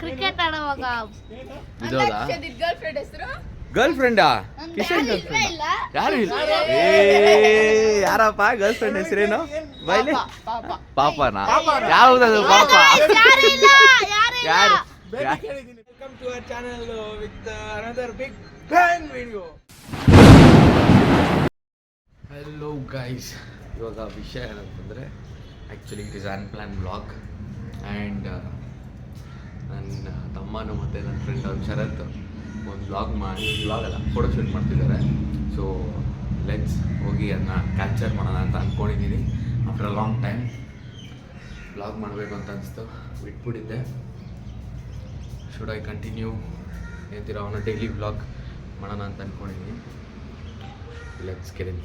Cricket ಆಡುವಾಗ girl ಫ್ರೆಂಡಾ Kishan girl friend ಯಾರು ಇಲ್ಲ ಯಾರಪ್ಪ ಗರ್ಲ್ ಫ್ರೆಂಡ್ ಹೆಸರೇನು ಬೈಲಿ ಪಾಪನಾ ಯಾವ್ದದು ಪಾಪ ಯಾರು welcome to our channel with another big ban video. Hello guys, ಇವಾಗ ವಿಷಯ ಏನಂತಂದರೆ actually it is unplanned vlog and ನನ್ನ ತಮ್ಮನು ಮತ್ತು ನನ್ನ ಫ್ರೆಂಡ್ ಅವ್ನು ಶರತ್ ಒಂದು ವ್ಲಾಗ್ ಅಲ್ಲ ಫೋಟೋಶೂಟ್ ಮಾಡ್ತಿದ್ದಾರೆ. ಸೊ ಲೆಟ್ಸ್ ಹೋಗಿ ಅದನ್ನ ಕ್ಯಾಪ್ಚರ್ ಮಾಡೋಣ ಅಂತ ಅಂದ್ಕೊಂಡಿದ್ದೀನಿ. After a long time vlog ಮಾಡಬೇಕು ಅಂತ ಅನಿಸ್ತು, ಬಿಟ್ಬಿಟ್ಟಿದ್ದೆ. ಶುಡ್ ಐ ಕಂಟಿನ್ಯೂ ಏನಂತೀರ ಅವನ ಡೈಲಿ ವ್ಲಾಗ್ ಮಾಡೋಣ ಅಂತ ಅಂದ್ಕೊಂಡಿದ್ದೀನಿ. Let's get in.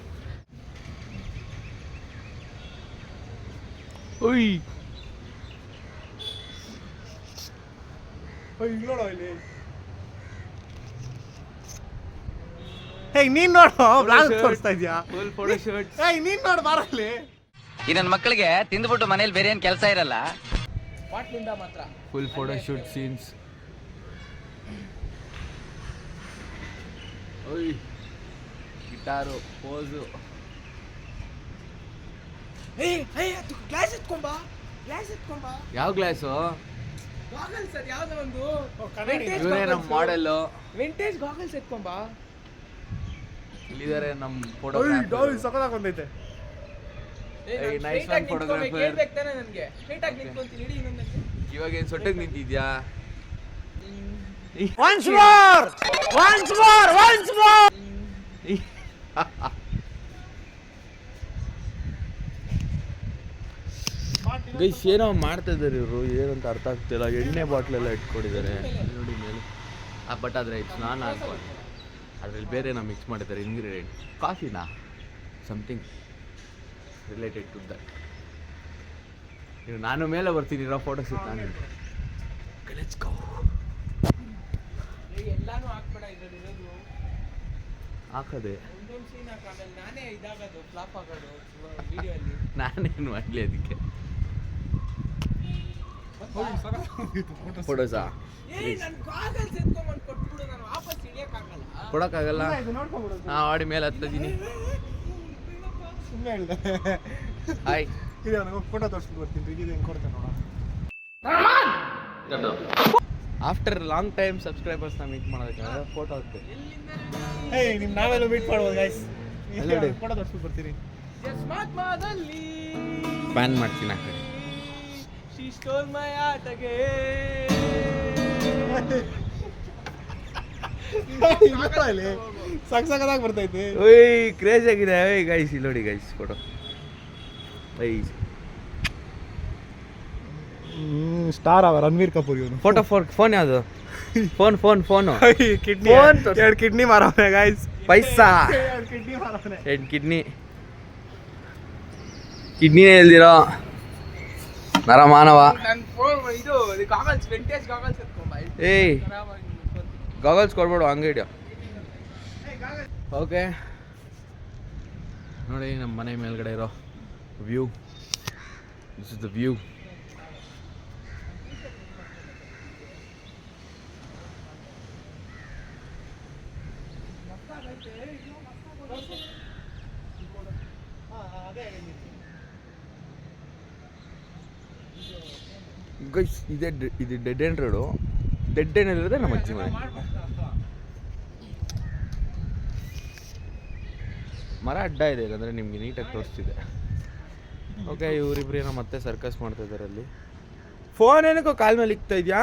ಓಯ್ ನೀನ್ ನೋಡು ಬ್ಲಾಗ್ ತೋರಿಸ್ತಾ ಇದ್ಯಾ? Full photo shoot. ನೀನ್ ನೋಡು ಬಾರಲ್ಲಿ. ಈ ನನ್ನ ಮಕ್ಕಳಿಗೆ ತಿಂದ್ಬಿಟ್ಟು ಮನೇಲಿ ಬೇರೆ ಏನ್ ಕೆಲಸ ಇರಲ್ಲ. ಪಾಟ್ಲಿಂದ ಮಾತ್ರ ಫುಲ್ ಫೋಟೋ ಶೂಟ್ ಸೀನ್ಸ್. ಓಯ್ ಗಿಟಾರು ಪೋಸು. ಗ್ಲಾಸ್ ಎತ್ಕೊಂಬಾ, ಗ್ಲಾಸ್ ಎತ್ಕೊಂಬಾ. ಯಾವ ಗ್ಲಾಸು? ಗಾಗಲ್ಸ್ ಸರ್, ಯಾವ್ದೋ ಒಂದು ಇವರೇ ನಮ್ಮ ಮಾಡೆಲ್ಲು. Vintage goggles ಎತ್ಕೊಂಬಾ. ಇಲ್ಲಿದ್ದಾರೆ ನಮ್ಮ ಫೋಟೋ. ಸಕದಾಗ ಬಂದೈತೆ. Nice one photographer. ಹೇಳ್ಬೇಕಂತಾನೆ ನನಗೆ ಸ್ಟ್ರೈಟ್ ಆಗಿ ನಿಂತ್ಕೊಂತೀನಿ. ಇಡಿ ಇನ್ನೊಂದು ಇವಾಗ ಏನು ಸೊಟ್ಟಗೆ ನಿಂತಿದ್ಯಾ? once more ಗೈಸ್ ಏನೋ ಮಾಡ್ತಾ ಇದ್ದಾರೆ ಇವರು, ಏನಂತ ಅರ್ಥ ಆಗ್ತಿಲ್ಲ. ಎಣ್ಣೆ ಬಾಟ್ಲೆಲ್ಲ ಇಟ್ಕೊಂಡಿದ್ದಾರೆ ನೋಡಿ ಮೇಲೆ. ಬಟ್ ಆದರೆ ಸ್ನಾನ ಹಾಕೊಂಡು ಅದರಲ್ಲಿ ಬೇರೆ ನಾವು ಮಿಕ್ಸ್ ಮಾಡಿದ್ದಾರೆ ಇಂಗ್ರೀಡಿಯೆಂಟ್. ಕಾಫಿನಾ ಸಮಥಿಂಗ್ ರಿಲೇಟೆಡ್ ಟು ದಟ್. ನೀವು ನಾನು ಮೇಲೆ ಬರ್ತೀನಿ ಇರೋ ಫೋಟೋಸ್ ಇತ್ತು ನಾನು. Let's go. ಎಲ್ಲಾನು ಹಾಕ್ಬೇಡ, ಇರೋದು ಹಾಕೋದೆ ಒಂದೊಂದು ಸೀನ್ ಹಾಕಾಗಲ್ಲ. ನಾನೇ ಇದಾಗೋದು ಫ್ಲಾಪ್ ಆಗೋದು ವಿಡಿಯೋ ಅಲ್ಲಿ. ನಾನೇನು ಮಾಡಲಿ ಅದಕ್ಕೆ. ಫೋಟೋಸಾ ನನ್ ಗಾಗಲ್ಸ್ ಎತ್ಕೊಂಡ್ಬಂದು ಕೊಟ್ಬಿಡು, ನಾನು ವಾಪಸ್ ಹಿಡಿಯಕ್ಕಾಗಲ್ಲ. ಕೊಡೋಕ್ಕಾಗಲ್ಲ. ಹಾಂ ಆಡಿ ಮೇಲೆ ಹತ್ತಿದ್ದೀನಿ. ಸುಮ್ಮನೆ ಹೇಳಿದೆ. ಹಾಯ್ ಇದು ನನಗೆ ಫೋಟೋ ತೋರಿಸ್ಬಿಟ್ಟು ಬರ್ತೀನಿ. ಇದು ಹೆಂಗೆ ಕೊಡ್ತೇನೆ ನೋಡ. ಆಫ್ಟರ್ ಲಾಂಗ್ ಟೈಮ್ ಸಬ್ಸ್ಕ್ರೈಬರ್ಸ್ನ ಮೀಟ್ ಮಾಡೋದಕ್ಕೆ ಫೋಟೋ ಹಾಕ್ತೆ. ನಿಮ್ ನಾವೆಲ್ಲ ಮೀಟ್ ಮಾಡ್ಬೋದು ಗೈಸ್. ಅಲ್ಲೋಡಿ ಫೋಟೋ ತೋರಿಸ್ಬಿಟ್ಟು ಬರ್ತೀನಿ. ಜಸ್ಮಾತ್ಮದಲ್ಲಿ ಬ್ಯಾನ್ ಮಾಡ್ತೀನಿ ಆ ಕಡೆ. She stole my heart again. ಸಕ್ಸಕ್ಕಾಗಿ ಬರ್ತೈತೆ. ಓಯ್ ಕ್ರೇಜ್ ಆಗಿದೆ. ಓಯ್ ಗೈಸ್ ಇಲ್ಲಿ ನೋಡಿ ಗೈಸ್ ಫೋಟೋ. ಸ್ಟಾರ್ ಅವ ರಣವೀರ್ ಕಪೂರ್ ಇವನು. ಫೋಟೋ ಫೋನ್ ಯಾವುದು? ಫೋನು ಕಿಡ್ನಿ, ಎರಡು ಕಿಡ್ನಿ ಮಾರವನೆ ಗೈಸ್. ಪೈಸಾ ಎರಡು ಕಿಡ್ನಿ ಮಾರವನೆ. ಎರಡು ಕಿಡ್ನಿನೇ ಇಲ್ದಿರೋ ನರಮಾನವ. ಇದು ಗಾಗಲ್ಸ್, ವಿಂಟೇಜ್ ಗಾಗಲ್ಸ್ ಎತ್ಕೊಂಬಾ. ಏಯ್ ಗಾಗಲ್ಸ್ ಕೊಡ್ಬೇಡು, ಹಂಗೆ ಹಿಡಿಯೋ. ಓಕೆ ನೋಡಿ ನಮ್ಮ ಮನೆ ಮೇಲ್ಗಡೆ ಇರೋ view. This is the view. Guys ಇದು dead end road. Dead end ಇರೋದೇ ನಮ್ಮ ಅಜ್ಜಿ ಮನೆ. ಮರ ಅಡ್ಡ ಇದೆ, ಇಲ್ಲಾಂದರೆ ನಿಮಗೆ ನೀಟಾಗಿ ತೋರಿಸ್ತಿದೆ. ಓಕೆ ಇವರಿಬ್ರು ಏನೋ ಮತ್ತೆ ಸರ್ಕಸ್ ಮಾಡ್ತಾ ಇದ್ದಾರೆ ಅಲ್ಲಿ. ಫೋನ್ ಏನಕ್ಕೋ ಕಾಲ್ ಮೇಲೆ ಇಕ್ತಾ ಇದೆಯಾ?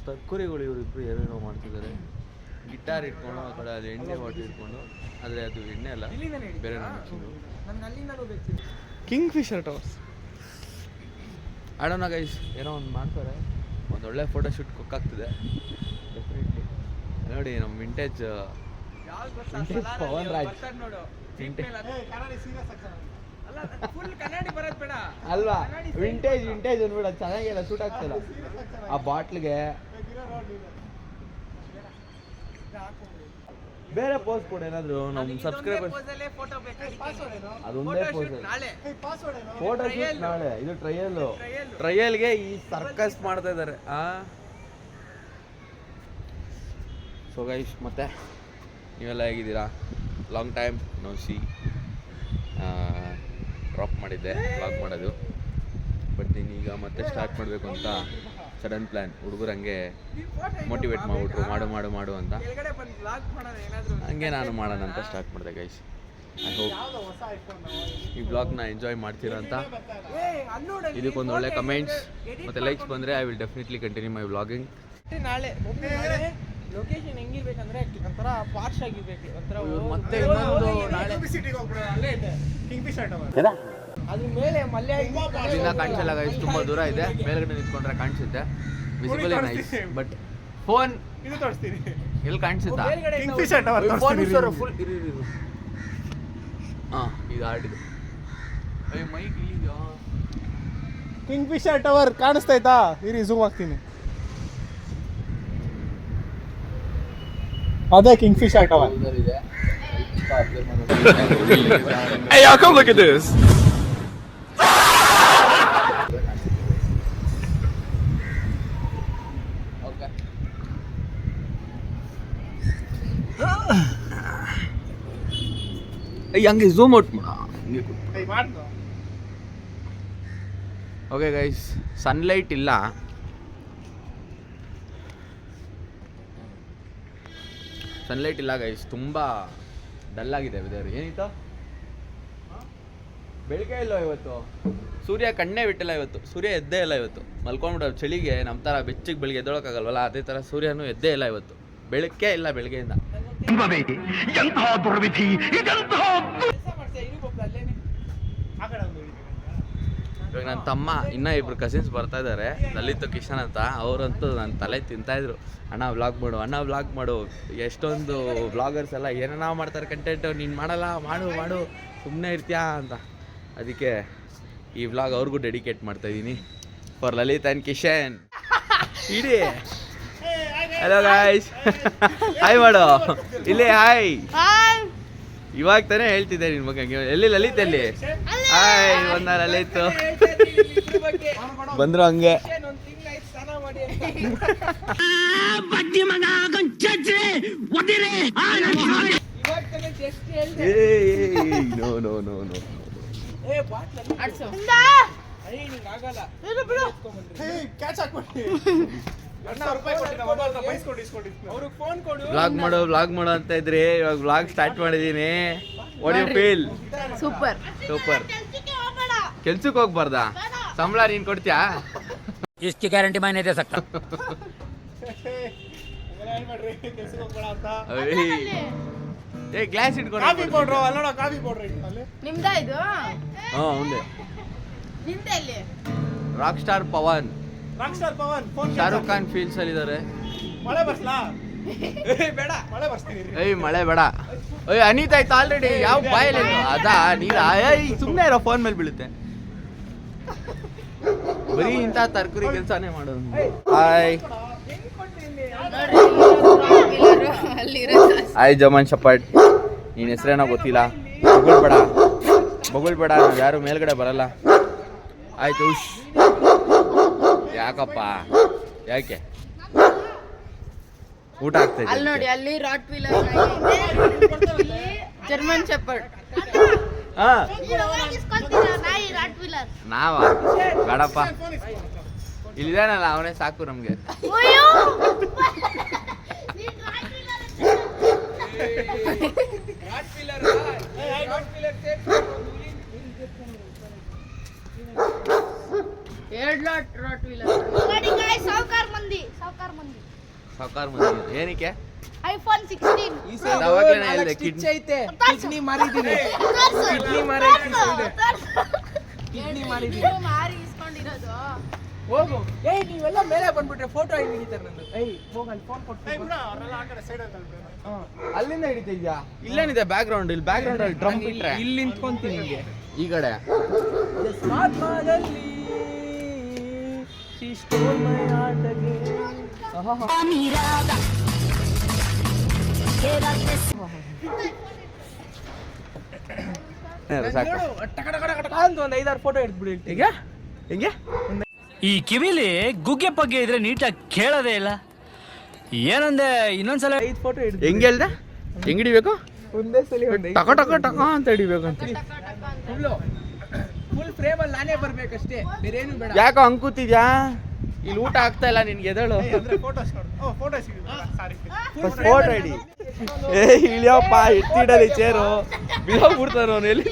ತರ್ಕುರಿಗಳು ಇವರಿಬ್ರು ಏನೇನೋ ಮಾಡ್ತಿದ್ದಾರೆ. ಗಿಟಾರ್ ಇಟ್ಕೊಂಡು ಆ ಕಡೆ ಅದು ಎಣ್ಣೆ ಬಾಟ್ಲ್ ಇಟ್ಕೊಂಡು, ಆದರೆ ಅದು ಎಣ್ಣೆ ಅಲ್ಲ, ಬೇರೆ ಮಿಕ್ಸಿಂಗು. ಕಿಂಗ್ ಫಿಶರ್ ಟವರ್ಸ್ ಆಡೋಣ ಗೈಸ್. ಏನೋ ಒಂದು ಮಾಡ್ತಾರೆ, ಒಂದು ಒಳ್ಳೆ ಫೋಟೋ ಶೂಟ್ ಕುಕ್ಕಾಗ್ತಿದೆ ಡೆಫಿನೆಟ್ಲಿ. ನೋಡಿ ನಮ್ಮ ವಿಂಟೇಜ್ ಪವನ್ ರಾಜ್ ಅಲ್ವಾ? ವಿಂಟೇಜ್ ಅಂದ್ಬಿಡ, ಚೆನ್ನಾಗಿಲ್ಲ, ಸೂಟ್ ಆಗ್ತಿಲ್ಲ ಆ ಬಾಟ್ಲಿಗೆ. ಬೇರೆ ಪೋಸ್ ಕೊಡು ಏನಾದ್ರು ನಮ್ಮ ಸಬ್ಸ್ಕ್ರೈಬರ್ಸ್. ಫೋಟೋ ಬೇಕಾಗಿತ್ತು. ಅದೊಂದೇ ಪೋಸ್. ನಾಳೆ ಫೋಟೋ ಶೂಟ್ ನಾಳೆ. ಇದು ಟ್ರಯಲ್ಗೆ ಈ ಸರ್ಕಸ್ ಮಾಡ್ತಾ ಇದ್ದಾರೆ. ಸೊ ಗೈಸ್, ಮತ್ತೆ ನೀವೆಲ್ಲ ಹೇಗಿದ್ದೀರಾ? Long time no see. Drop ಮಾಡಿದ್ದೆ ವ್ಲಾಗ್ ಮಾಡೋದು, ಬಟ್ ಈಗ ಮತ್ತೆ ಸ್ಟಾರ್ಟ್ ಮಾಡಬೇಕು ಅಂತ ಸಡನ್ ಪ್ಲ್ಯಾನ್. ಹುಡುಗರು ಹಂಗೆ ಮೋಟಿವೇಟ್ ಮಾಡಿಬಿಟ್ರು, ಮಾಡು ಅಂತ. ಹಂಗೆ ನಾನು ಮಾಡೋಣ ಅಂತ ಸ್ಟಾರ್ಟ್ ಮಾಡಿದೆ ಗೈಸ್. ಐ ಹೋಪ್ ಈ ಬ್ಲಾಗ್ನ ಎಂಜಾಯ್ ಮಾಡ್ತೀರಾ ಅಂತ. ಇದಕ್ಕೊಂದು ಒಳ್ಳೆ ಕಮೆಂಟ್ಸ್ ಮತ್ತು ಲೈಕ್ಸ್ ಬಂದರೆ I will definitely continue my vlogging. ನಾಳೆ ಲೊಕೇಶನ್ ಹೆಂಗಿರ್ಬೇಕಂದ್ರೆ ಒಂಥರ ಪಾರ್ಶ್ ಆಗಿರ್ಬೇಕು. ಒಂಥರ ಮತ್ತೆ ಇನ್ನೊಂದು ನಾಳೆ ಅದ್ರ ಮೇಲೆ ಮಲ್ಯ ಇಲ್ಲಿಂದ ಕಾಣಿಸಲ್ಲ ಗೈಸ್, ತುಂಬ ದೂರ ಇದೆ. ಮೇಲ್ಗಡೆ ನಿಂತ್ಕೊಂಡ್ರೆ ಕಾಣಿಸುತ್ತೆ, ವಿಸಿಬಲ್ ನೈಸ್. ಬಟ್ ಫೋನ್ ಎಲ್ಲಿ ಕಾಣಿಸುತ್ತಾ? ಫೋನ್ ಫುಲ್ ಇರು. ಹಾಂ, ಇದು ಆಡಿದ್ದು ಮೈಕ್ ಇಲ್ಲಿದೆಯಾ? ಕಿಂಗ್ ಫಿಶರ್ ಟವರ್ ಕಾಣಿಸ್ತಾಯ್ತಾ? ಇರಿ ಝೂಮ್ ಆಗ್ತೀನಿ. ಅದೇ Kingfisher tower. Hey, y'all, come look at this. ಹಂಗೆ zoom out okay guys, sunlight ಇಲ್ಲ. ಗೈಸ್, ತುಂಬ ಡಲ್ ಆಗಿದೆ ವೆದರ್. ಏನಿತ್ತು? ಬೆಳಿಗ್ಗೆ ಇಲ್ಲ ಇವತ್ತು, ಸೂರ್ಯ ಕಣ್ಣೇ ಬಿಟ್ಟಿಲ್ಲ ಇವತ್ತು. ಸೂರ್ಯ ಎದ್ದೇ ಇಲ್ಲ ಇವತ್ತು, ಮಲ್ಕೊಂಡ್ಬಿಟ್ಟು ಚಳಿಗೆ ನಮ್ಮ ಥರ ಬೆಚ್ಚಗೆ ಬೆಳಿಗ್ಗೆ ಎದ್ದೊಳಕ್ಕಾಗಲ್ವಲ್ಲ, ಅದೇ ಥರ ಸೂರ್ಯನೂ ಎದ್ದೇ ಇಲ್ಲ ಇವತ್ತು. ಬೆಳಕೇ ಇಲ್ಲ ಬೆಳಗ್ಗೆಯಿಂದ. ಇವಾಗ ನನ್ನ ತಮ್ಮ ಇನ್ನೂ ಇಬ್ರು ಕಸಿನ್ಸ್ ಬರ್ತಾ ಇದ್ದಾರೆ, ಲಲಿತ್ ಕಿಶನ್ ಅಂತ. ಅವರಂತೂ ನನ್ನ ತಲೆ ತಿಂತಾಯಿದ್ರು, ಅಣ್ಣ ವ್ಲಾಗ್ ಮಾಡು. ಎಷ್ಟೊಂದು ವ್ಲಾಗರ್ಸ್ ಎಲ್ಲ ಏನೇನೋ ಮಾಡ್ತಾರೆ ಕಂಟೆಂಟು, ನೀನು ಮಾಡಲ್ಲ, ಮಾಡು ಸುಮ್ಮನೆ ಇರ್ತೀಯಾ ಅಂತ. ಅದಕ್ಕೆ ಈ ವ್ಲಾಗ್ ಅವ್ರಿಗೂ ಡೆಡಿಕೇಟ್ ಮಾಡ್ತಾಯಿದ್ದೀನಿ, ಫಾರ್ ಲಲಿತ್ ಆ್ಯಂಡ್ ಕಿಶನ್. ಇಡೀ ಹಲೋ ಗಾಯ್ಸ್, ಹಾಯ್ ಮಾಡು ಇಲ್ಲಿ. ಹಾಯ್, ಇವಾಗ ತಾನೇ ಹೇಳ್ತಿದ್ದೆ ನಿನ್ ಮಗ. ಎಲ್ಲಿ ಲಲಿತ್? ಎಲ್ಲಿ? ಹಾಯ್, ಬಂದ ಲಲಿತ್. ಬಂದ್ರು ಹಂಗೆ. ವ್ಲಾಗ್ ಮಾಡು ಅಂತ ಇದ್ರಿ, ಇವಾಗ ವ್ಲಾಗ್ ಸ್ಟಾರ್ಟ್ ಮಾಡಿದೀನಿ. What you feel? ಸೂಪರ್. ಕೆಲ್ಸಕ್ಕೆ ಹೋಗ್ಬಾರ್ದಾ? ಸಂಬಳ ನೀನ್ ಕೊಡ್ತೀಯಾ? इसकी गारंटी मैं नहीं दे सकता. ಏ ಗ್ಲಾಸ್ ಇಟ್ಕೊಂಡು ನಿಮ್ದಾ ಇದು? ಹೌದೇ. ನಿಮ್ದಲ್ಲಿ rock star Pavan Shahrukh Khan feels ಅಲ್ಲಿ ಇದಾರೆ. ಮಳೆ ಬೇಡ. ಅನಿತಾಯ್ತು ಆಲ್ರೆಡಿ. ಯಾವ ಬಾಯಲ್ಲಿ ಅದಾ ನೀರ? ಸುಮ್ಮನೆ ಇರೋ, ಫೋನ್ ಮೇಲೆ ಬೀಳುತ್ತೆ. ಬರೀ ಇಂಥ ತರಕಾರಿ ಕೆಲಸನೇ ಮಾಡೋದು. ಹಾಯ್ ಜಮನ್ ಶಪಟ್, ನೀನ್ ಹೆಸರೇನೋ ಗೊತ್ತಿಲ್ಲ, ಬೊಗಳ್ಬೇಡ, ನಾವು ಯಾರು ಮೇಲ್ಗಡೆ ಬರಲ್ಲ. ಆಯ್ತು ಉಶ್. ಯಾಕಪ್ಪ? ಯಾಕೆ? ಊಟ ಆಗ್ತದೆ ಅಲ್ಲಿ ನೋಡಿ, ಅಲ್ಲಿ ರಾಟ್ ವೀಲರ್, ಜರ್ಮನ್ ಶೆಪರ್ಡ್. ನಾವ ಬೇಡಪ್ಪ, ಇಲ್ಲಿದಾನಲ್ಲ ಅವನೇ ಸಾಕು ನಮ್ಗೆ. ಸಾವ್ಕಾರ್ ಮಂದಿ ಏನಕ್ಕೆ? ಐಫೋನ್ 16 ಅವಾಗಲೇ ಹೇಳಿದೆ, ಕಿಡ್ನಿ ಮಾರಿದ್ದೀನಿ. ಮಾರಿ ಇಸ್ಕೊಂಡಿರೋದು. ಹೋಗು. ನೀವೆಲ್ಲ ಮೇಲೆ ಬಂದ್ಬಿಟ್ರೆ ಫೋಟೋ ಹೆಂಗ್ ಹಿಡಿತಾರೆ ನಂದು? ಹೋಗಲ್ಲಿ ಫೋನ್ ಕೊಟ್ಟು ಅಲ್ಲಿಂದ ಹಿಡಿತಿದ್ಯಾ? ಇಲ್ಲೇನಿದೆ ಬ್ಯಾಕ್ ಗ್ರೌಂಡ್? ಇಲ್ಲಿ ಬ್ಯಾಕ್ ಗ್ರೌಂಡ್ ಅಲ್ಲಿ ಡ್ರಮ್ ಬಿಟ್ರೆ ಇಲ್ಲಿ ನಿಂತ್ಕೊಂತೀನಿ ನಿಮಗೆ ಈ ಕಡೆ. ಸಾಕು ಟಕ ಟಕ ಟಕ ಟಕ ಅಂತ ಒಂದು 5-6 ಫೋಟೋ ಎಡ್ಬಿಡಿ. ಈಗ ಹಿಂಗೆ ಈ ಕಿವಿಲಿ ಗುಗ್ಗೆ ಪಗ್ಗೆ ಇದ್ರೆ ನೀಟಾಗಿ ಕೇಳೋದೇ ಇಲ್ಲ. ಏನಂದೆ ಇನ್ನೊಂದ್ಸಲ 5 ಫೋಟೋ ಎಡ್ ಹೆಂಗೆ ಹೇಳ್ದೆ? ಹೆಂಗ್ ಹಿಡಿಬೇಕು? ಒಂದೇ ಸಲ ಒಂದು ಟಕ ಟಕ ಟಕ ಅಂತ ಹಿಡಿಬೇಕು ಅಂತ. ಫುಲ್ ಫ್ರೇಮ್ ಅಲ್ಲಿ ನಾನೇ ಬರ್ಬೇಕಷ್ಟೇ, ಬೇರೆ ಏನು ಬೇಡ. ಯಾಕೋ ಅಂಕುತಿದ್ಯಾ? ಇಲ್ಲಿ ಊಟ ಆಗ್ತಾ ಇಲ್ಲ ನಿನ್ಗೆ, ಎದಳು ಫೋಟೋ ಹಿಡಿ. ಏ ಇಳಿಯಪ್ಪ, ಎತ್ತಿಡಲಿ ಚೇರು ಬಿಡೋಗ್ಬಿಡ್ತಾನ ಅವನು. ಎಲ್ಲಿ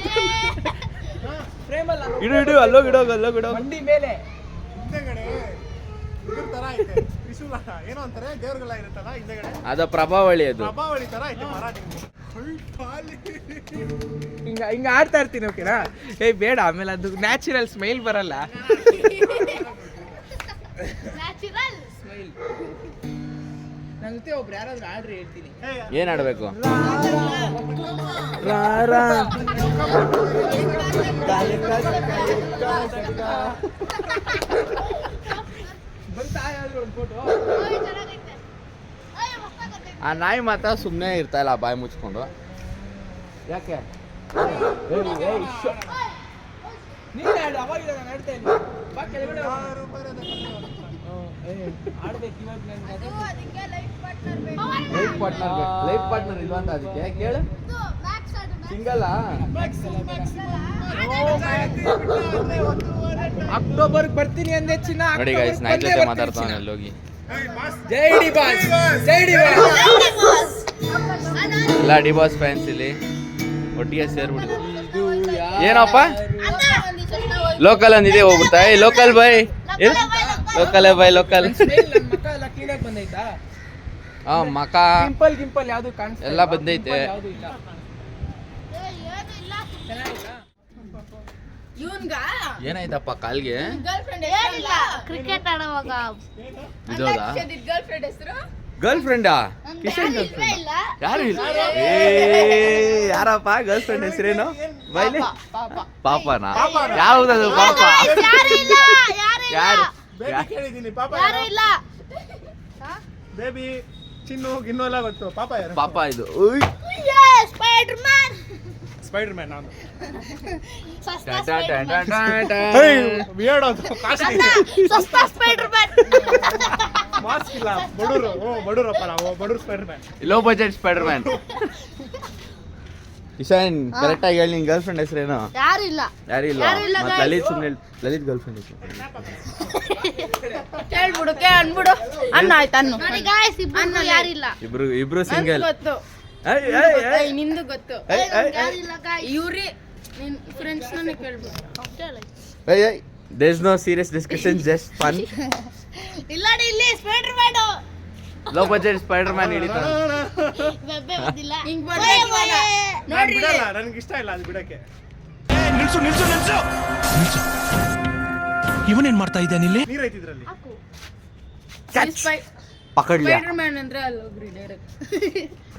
ಫ್ರೇಮ್ ಅಲ್ಲಿ ಇಡು ಇಡು, ಅಲ್ಲೋಗಿಡೋಗ ಅಲ್ಲೋಗಿಡೋ. ಮಂಡಿ ಮೇಲೆ ಏನೋ ಅಂತಾರೆ ದೇವ್ರಿಗೆಲ್ಲ ಇರುತ್ತಲ್ಲ ಹಿಂದೆಗಡೆ ಅದ ಪ್ರಭಾವಳಿ, ಅದು ಪ್ರಭಾವಳಿ ತರ ಐತೆ ಮರ ನಿಮ್ಗೆ. ಹಿಂಗ ಆಡ್ತಾ ಇರ್ತೀನಿ, ಓಕೆನಾ? ಏ ಬೇಡ, ಆಮೇಲೆ ಅದು ನ್ಯಾಚುರಲ್ ಸ್ಮೈಲ್ ಬರಲ್ಲ. ನ್ಯಾಚುರಲ್ ಸ್ಮೈಲ್ ನನ್ನ ಜೊತೆ ಒಬ್ರು ಯಾರಾದ್ರೂ ಆಡ್ರಿ ಹೇಳ್ತೀನಿ. ಏನ್ ಆಡ್ಬೇಕು? ಬಂತಾ ಯಾವ್ದಾದ್ರು ಒಂದು ಫೋಟೋ? ಚೆನ್ನಾಗೈತೆ. ಅಯ್ಯೋ ಮಸ್ತಾಗೈತೆ. ಆ ನಾಯಿ ಮಾತ್ರ ಸುಮ್ಮನೆ ಇರ್ತಾ ಇಲ್ಲ ಬಾಯಿ ಮುಚ್ಕೊಂಡು. ಯಾಕೆ? ನೀನ್ ಆಡು, ಅವಾಗಿಲ್ಲ ನಾನು ಆಡ್ತಾ ಇಲ್ಲ. ಬಾ ಕೆಳಗಡೆ ಆಡ್ಬೇಕು ಇವಾಗ ನನ್ಗೆ. ಅದು ಅದಕ್ಕೆ ಲೈಫ್ ಪಾರ್ಟ್ನರ್ ಬೇಕು. ಲೈಫ್ ಪಾರ್ಟ್ನರ್ ಬೇಕು. ಲೈಫ್ ಪಾರ್ಟ್ನರ್ ಇಲ್ವಾ ಅಂತ ಅದಕ್ಕೆ ಕೇಳು. ಇದು ಮ್ಯಾಕ್ಸ್ ಆಡು, ಮ್ಯಾಕ್ಸ್. ಸಿಂಗಲ್ ಅಕ್ಟೋಬರ್ ಬರ್ತೀನಿ ಅಂದೆ ಚಿನ್ನ. ನೋಡಿ ಗೈಸ್, ನಾಯಿ ಜೊತೆ ಮಾತಾಡ್ತಾನೆ ಅಲ್ಲಿ ಹೋಗಿ. ಜೈ ಡಿ ಬಾಸ್, ಜೈ ಡಿ ಬಾಸ್. ಎಲ್ಲ ಡಿ ಬಾಸ್ ಫ್ಯಾನ್ಸ್ ಇಲ್ಲಿ ಒಟ್ಟಿಗೆ ಸೇರ್ಬಿಡಿದ್ರು. ಏನಪ್ಪ ಲೋಕಲ್ ಅಂದಿದೆ ಹೋಗ್ಬಿಡ್ತಾ? Local bye, local bye local. Smile ನನ್ನ ಮಕ್ಕ ಎಲ್ಲ ಕ್ಲೀನ್ ಆಗಿ ಬಂದೈತಾ? ಹಾ, ಮಕ ಗಿಂಪಲ್ ಯಾವ್ದು ಕಾಣಿಸ್ತಾ ಎಲ್ಲ ಬಂದೈತೆ. ಯಾವ್ದು ಇಲ್ಲ. ಚೆನ್ನಾಗಿಲ್ಲ. ಇವನ್ಗ ಏನಾಯ್ತಪ್ಪ ಕಾಲ್ಗೆ? ಗರ್ಲ್ ಫ್ರೆಂಡ್ ಏನಿಲ್ಲ, ಕ್ರಿಕೆಟ್ ಆಡುವಾಗ ಇದೌದಾ? ಗರ್ಲ್ ಫ್ರೆಂಡ್ ಹೆಸರು ಗರ್ಲ್ ಫ್ರೆಂಡಾ? ಕಿಶನ್ ಗರ್ಲ್ ಫ್ರೆಂಡ್ ಯಾರು ಇಲ್ಲ? ಏ ಯಾರಪ್ಪ ಗರ್ಲ್ ಫ್ರೆಂಡ್ ಹೆಸರೇನು? ಬೈಲಿ ಪಾಪನಾ? ಯಾವ್ದದು ಪಾಪ? ಯಾರು? ಬೇಬಿ ಕೇಳಿದೀನಿ, ಪಾಪ ಯಾರು ಇಲ್ಲ. ಬೇಬಿ ಚಿನ್ನು ಗಿನ್ನು ಎಲ್ಲ ಗೊತ್ತು, ಪಾಪ ಯಾರು? ಪಾಪ ಇದು. Spider man. ಸ್ಪೈಡರ್ ಮ್ಯಾನ್ ನಾನು. ಸಸ್ತಾ ಸ್ಪೈಡರ್ ಮ್ಯಾನ್. ಬಿಯರ್ಡ್ ಅದು ಕಾಸ್ಟ್ಲಿ, ಸಸ್ತಾ ಸ್ಪೈಡರ್ ಮ್ಯಾನ್. ಮಾಸ್ಕ್ ಇಲ್ಲ, ಬಡೂರು. ಬಡೂರಪ್ಪ ನಾವು, ಬಡೂರು spider man. Low budget spider man. Kishan correct ಆಗಿ ಹೇಳಿ, ನಿನ್ ಗರ್ಲ್ ಫ್ರೆಂಡ್ ಹೆಸರೇನು? ಯಾರು ಇಲ್ಲ. ಯಾರು ಇಲ್ಲ? ಯಾರಿಲ್ಲ ಮತ್ತೆ guys. ಲಲಿತ್ ಸುಮ್ಮನೆ ಲಲಿತ್ ಗರ್ಲ್ ಫ್ರೆಂಡ್ ಹೆಸರು ಕೇಳ್ಬಿಡು, ಅನ್ಬಿಡು. ಅನ್ನ ಆಯ್ತು, ಅನ್ನು. ನೋಡಿ ಗಾಯ್ಸ್, ಇಬ್ರು ಯಾರಿಲ್ಲ. ಇಬ್ರು ಸಿಂಗಲ್. ಗೊತ್ತು. ನಿಂದು ಗೊತ್ತು. ಯಾರಿಲ್ಲ ಗಾಯ್ಸ್. ಇವ್ರಿ ನಿನ್ ಫ್ರೆಂಡ್ಸ್ ನನ್ನ ಕೇಳ್ಬಿಡು. There is no serious discussion, just fun. ಇಲ್ಲ ಇಲ್ಲಿ spider man. Low budget spider man ಹಿಡಿತಾನೆ. ಬೆಬ್ಬೆ ಬಂದಿಲ್ಲ. ಹಿಂಗ್ ನಾನು ನೋಡ್ರಿ. ಬಿಡಲ್ಲ, ನನಗೆ ಇಷ್ಟ ಇಲ್ಲ ಅದು ಬಿಡಕ್ಕೆ. ನಿಲ್ಸು ನಿಲ್ಸು ನಿಲ್ಸು ನಿಲ್ಸು. ಇವನೇನ್ ಮಾಡ್ತಾ ಇದ್ದಾನೆ ಇಲ್ಲಿ? ನೀರ್ ಐತಿದ್ರಲ್ಲಿ. ಪಕಡ್ಲಿಯಾ? ಸ್ಪೈಡರ್ ಮ್ಯಾನ್ ಅಂದ್ರೆ ಅಲ್ಲಿ ಹೋಗ್ರಿ ಡೈರೆಕ್ಟ್.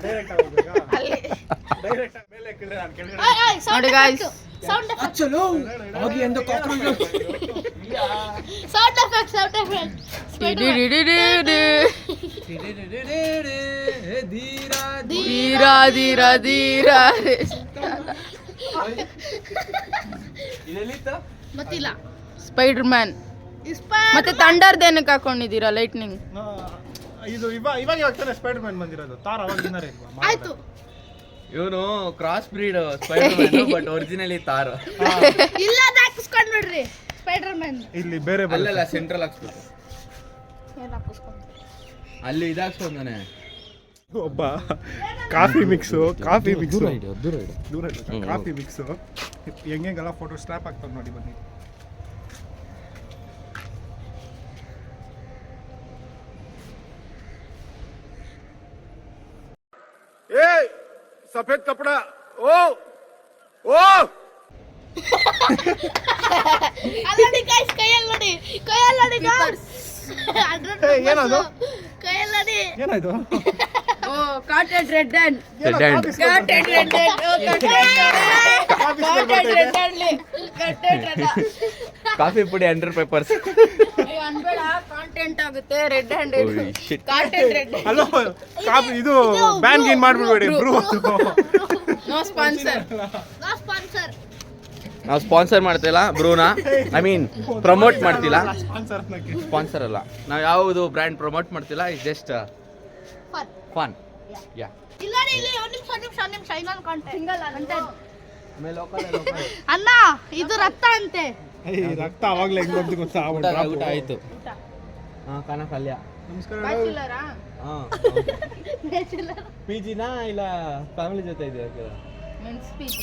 ಡೈರೆಕ್ಟ್ ಆಗೋದು ಅಲ್ಲಿ ಡೈರೆಕ್ಟ್ ಮೇಲೆ ಹಾಕಿದ್ರೆ ನಾನು ಕೆಳಗಡೆ. ನೋಡಿ ಗಾಯ್ಸ್, ಸೌಂಡ್ ಎಫೆಕ್ಟ್. ಚಲೋ ಹೋಗಿ ಎಂದು cockroach. Sound effect, sound effect. ಧೀರಾ ಧೀರಾ ಧೀರಾ. ಗೊತ್ತಿಲ್ಲ. ಸ್ಪೈಡರ್ ಮ್ಯಾನ್ ಮತ್ತೆ ಥಂಡರ್ ಏನಕ್ಕೆ ಹಾಕೊಂಡಿದ್ದೀರಾ? ಲೈಟ್ನಿಂಗ್. ಇದು ಇವಾಗ ತಾನೇ ಸ್ಪೈಡರ್ ಮ್ಯಾನ್ ಬಂದಿರೋದು. ತಾರ್ ಅವಾಗ ದಿನಾರೇ ಇಲ್ವಾ? ಆಯ್ತು. ಇವನು crossbreed spider man, but originally ತಾರ್. ಇಲ್ಲ ಹಾಕಿಸ್ಕೊಂಡ್ ಬಿಡ್ರಿ ಸ್ಪೈಡರ್ ಮ್ಯಾನ್. ಇಲ್ಲಿ ಬೇರೆ ಅಲ್ಲೆಲ್ಲ ಸೆಂಟ್ರಲ್ ಹಾಕ್ಸ್ಬೇಕು. ಅಲ್ಲಿ ಇದಾಕ್ಸ್ಕೊಂಡಾನೆ ಒಬ್ಬ ಕಾಫಿ ಮಿಕ್ಸು ಕಾಫಿ ಮಿಕ್ಸು ದೂರ ದೂರ ಕಾಫಿ ಮಿಕ್ಸು ಹೆಂಗೆಲ್ಲ ಫೋಟೋ ಸ್ನ್ಯಾಪ್ ಆಗ್ತದೆ ನೋಡಿ ಬನ್ನಿ. ಏ ಸಫೇದ್ ಕಪಡ ಓ ಓ ಅಲ್ಲಿ ಗೈಸ್, ಕೈಯಲ್ಲಿ ನೋಡಿ, ಕೈಯಲ್ಲಿ ನೋಡಿ guys. ಏನದು? ಕೈಯಲ್ಲಿ ನೋಡಿ. ಏನಾಯ್ತು? ಓ caught red and red hand. Caught red and. ಓ caught red and. Caught red. Coffee ಪುಡಿ ಅಂಡರ್ ಪೇಪರ್ಸ್. ಅನ್ಬೇಡ, ಕಾಂಟ್ ಕಾಂಟೆಂಟ್ ಆಗುತ್ತೆ red handed Holy shit. Content red hello ಇದು ಬ್ಯಾನ್ ಗೇನ್ ಮಾಡ್ಬಿಡ್ಬೇಡಿ ಬ್ರೂ ನೋ ಸ್ಪಾನ್ಸರ್ ನಾವು ಸ್ಪಾನ್ಸರ್ ಮಾಡ್ತಿಲ್ಲ ಬ್ರೂನ, ಐ ಮೀನ್ ಪ್ರಮೋಟ್ ಮಾಡ್ತಿಲ್ಲ, ಸ್ಪಾನ್ಸರ್ ಅಲ್ಲ. ನಾವು ಯಾವುದು ಬ್ರ್ಯಾಂಡ್ ಪ್ರಮೋಟ್ ಮಾಡ್ತಿಲ್ಲ, ಇಸ್ ಜಸ್ಟ್ ಫನ್. ಯಾ ಅಣ್ಣ ಇದು ರಕ್ತ ಅಂತೆ. ರಕ್ತ ಅವಾಗ್ಲೇ ಹೆಂಗ್ ಬಂತು ಗೊತ್ತಾ? ಊಟ ಆಯ್ತು. ಹಾಂ ಕಾನ ಪಲ್ಯ. ನಮಸ್ಕಾರ. ಬ್ಯಾಚುಲರಾ? ಹಾಂ ಪಿ ಜಿನಾ ಇಲ್ಲ ಫ್ಯಾಮಿಲಿ ಜೊತೆ ಇದೆಯಾ? Men's PG.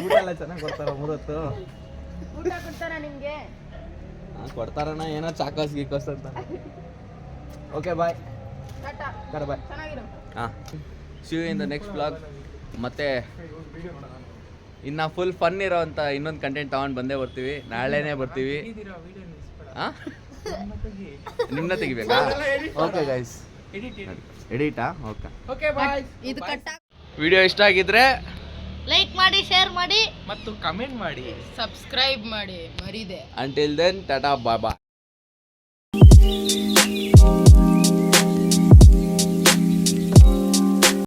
ಊಟ ಎಲ್ಲ ಚೆನ್ನಾಗಿ ಕೊಡ್ತಾರ 3 ಹೊತ್ತು? ಊಟ ಕೊಡ್ತಾರಾ ನಿಮ್ಗೆ? ಕೊಡ್ತಾರಣ್ಣ, ಏನೋ ಚಾಕೋಸ್ ಗೀಕೋಸ್ ಅಂತ. Okay bye. ಟಾಟಾ. ಕಡ ಬಾಯ್. ಚೆನ್ನಾಗಿರು. ಹಾಂ see you in the next blog. ಮತ್ತೆ ಇನ್ನು ಫುಲ್ ಫನ್ ಇರೋವಂಥ ಇನ್ನೊಂದು ಕಂಟೆಂಟ್ ತಗೊಂಡು ಬಂದೇ ಬರ್ತೀವಿ. ನಾಳೆನೇ ಬರ್ತೀವಿ. ಹಾಂ ನಿಮ್ಮನ್ನ ತೆಗಿಬೇಕಾ? ಓಕೆ ಗೈಸ್, ಎಡಿಟಾ? ಓಕೆ. Okay bye. ಇದು ಕಟ್ಟ. ವಿಡಿಯೋ ಇಷ್ಟ ಆಗಿದ್ರೆ ಲೈಕ್ ಮಾಡಿ, ಶೇರ್ ಮಾಡಿ ಮತ್ತು ಕಮೆಂಟ್ ಮಾಡಿ, ಸಬ್ಸ್ಕ್ರೈಬ್ ಮಾಡಿ ಮರಿದೆ. ಅಂಟಿಲ್ ದೆನ್ ಟಾಟಾ ಬಾಯ್ ಬಾಯ್.